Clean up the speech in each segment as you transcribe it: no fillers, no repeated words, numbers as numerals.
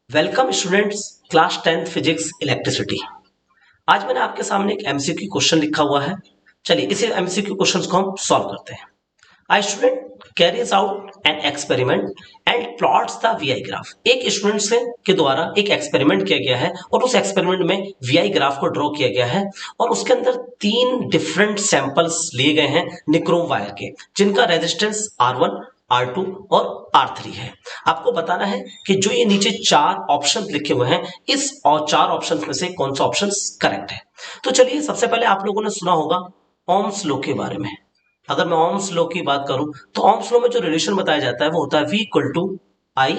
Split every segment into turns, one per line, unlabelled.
Welcome students, class 10th physics electricity. आज मैंने आपके सामने एक एमसीक्यू क्वेश्चन लिखा हुआ है। चलिए इस एमसीक्यू क्वेश्चन को हम सॉल्व करते हैं। I student carries out an experiment and plots the VI graph. एक स्टूडेंट से के द्वारा एक एक्सपेरिमेंट किया गया है और उस एक्सपेरिमेंट में वीआई ग्राफ को ड्रॉ किया गया है और उसके अंदर 3 डिफरेंट सैंपल्स लिए गए हैं निक्रोम वायर के, जिनका रेजिस्टेंस R1, R2 और R3 है। आपको बताना है कि जो ये नीचे 4 ऑप्शन लिखे हुए हैं, इस और 4 ऑप्शन में से कौन सा ऑप्शन करेक्ट है। तो चलिए सबसे पहले आप लोगों ने सुना होगा ओम्स लॉ के बारे में। अगर मैं ओम्स लॉ की बात करूं तो ओम्स लॉ में जो रिलेशन बताया जाता है वो होता है V equal to I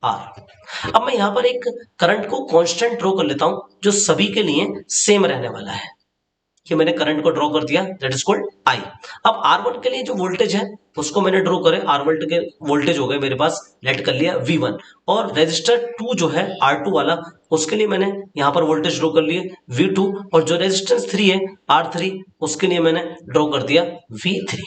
R. अब मैं यहां पर एक करंट को कांस्टेंट ड्रॉ कर लेता हूं जो सभी के लिए सेम रहने वाला है। कि मैंने करंट को ड्रॉ कर दिया, दैट इज कॉल्ड आई। अब R1 के लिए जो वोल्टेज है उसको मैंने ड्रॉ करे, R1 के वोल्टेज हो गए मेरे पास, लेट कर लिया V1। और रेजिस्टर 2 जो है R2 वाला, उसके लिए मैंने यहां पर वोल्टेज ड्रॉ कर लिए V2। और जो रेजिस्टेंस 3 है R3, उसके लिए मैंने ड्रॉ कर दिया V3।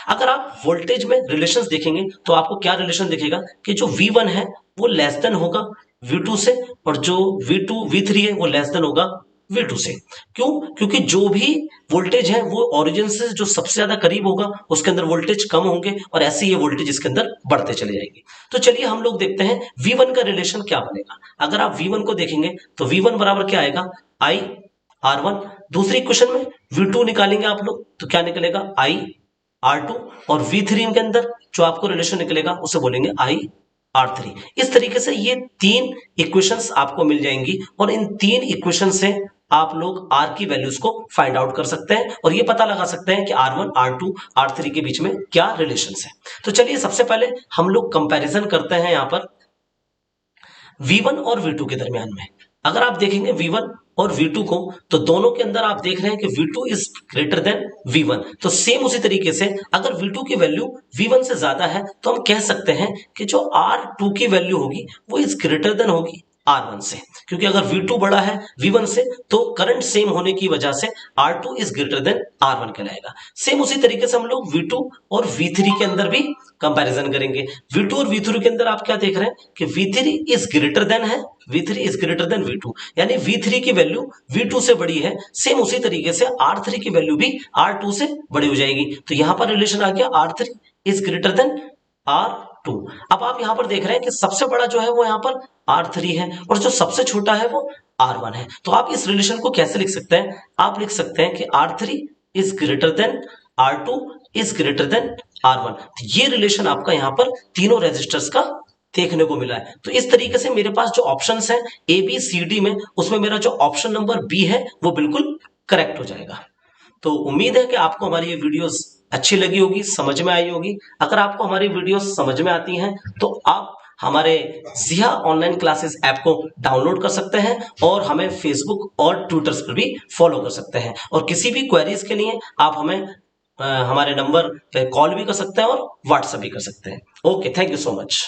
अगर आप वोल्टेज में रिलेशंस देखेंगे तो आपको क्या रिलेशन दिखेगा कि जो V1 है वो लेस देन होगा V2 से, और जो V3 है वो लेस देन होगा V2 से। क्यों? क्योंकि जो भी वोल्टेज है वो ओरिजिन से जो सबसे ज्यादा करीब होगा उसके अंदर वोल्टेज कम होंगे और ऐसे ये वोल्टेज इसके अंदर बढ़ते चले जाएंगे। तो चलिए हम लोग देखते हैं V1 का रिलेशन क्या बनेगा। अगर आप V1 को देखेंगे तो V1 बराबर क्या आएगा, I R1। दूसरी इक्वेशन में V2 निकालेंगे आप लोग तो क्या निकलेगा, I R2। और V3 के अंदर जो आपको रिलेशन निकलेगा उसे बोलेंगे I R3। इस तरीके से ये 3 इक्वेशंस आपको मिल जाएंगी और इन 3 इक्वेशन से आप लोग R की वैल्यूज को फाइंड आउट कर सकते हैं और ये पता लगा सकते हैं कि R1, R2, R3 के बीच में क्या रिलेशंस है। तो चलिए सबसे पहले हम लोग कंपैरिजन करते हैं यहां पर V1 और V2 के दरमियान में। अगर आप देखेंगे V1 और V2 को तो दोनों के अंदर आप देख रहे हैं कि V2 is greater than V1। तो सेम उसी तरीके से अगर V2 की वैल्यू V1 से ज्यादा है तो हम कह सकते हैं कि जो R2 की वैल्यू होगी वो इज ग्रेटर देन होगी R1 से, क्योंकि अगर V2 बड़ा है V1 से तो करंट सेम होने की वजह से R2 is greater than R1 कहलाएगा। सेम उसी तरीके से हम लोग V2 और V3 के अंदर भी कंपैरिजन करेंगे। V2 और V3 के अंदर आप क्या देख रहे हैं कि V3 इज ग्रेटर देन है, V3 is greater than V2, यानी V3 की वैल्यू V2 से बड़ी है। सेम उसी तरीके से R3 की वैल्यू भी R2 से बड़ी हो जाएगी। तो यहां पर रिलेशन आ गया R3 is greater than R2। अब आप यहां पर देख रहे हैं कि सबसे बड़ा जो है वो यहां पर R3 है और जो सबसे छोटा है वो R1 है। तो आप इस रिलेशन को कैसे लिख सकते हैं, आप लिख सकते हैं कि R3 is greater than R2 is greater than R1। तो ये रिलेशन आपका यहां पर तीनों रेजिस्टर्स का देखने को मिला है। तो इस तरीके से मेरे पास जो ऑप्शंस हैं ए बी सी डी में, उसमें मेरा जो ऑप्शन नंबर बी है वो बिल्कुल करेक्ट हो जाएगा। तो उम्मीद है कि आपको हमारी ये वीडियोस अच्छी लगी होगी, समझ में आई होगी। अगर आपको हमारी वीडियोस समझ में आती हैं तो आप हमारे जिया ऑनलाइन क्लासेस ऐप को डाउनलोड कर सकते हैं और हमें फेसबुक और ट्विटर पर भी फॉलो कर सकते हैं। और किसी भी क्वेरीज के लिए आप हमें हमारे नंबर पे कॉल भी कर सकते हैं और व्हाट्सएप भी कर सकते हैं। Okay, thank you so much.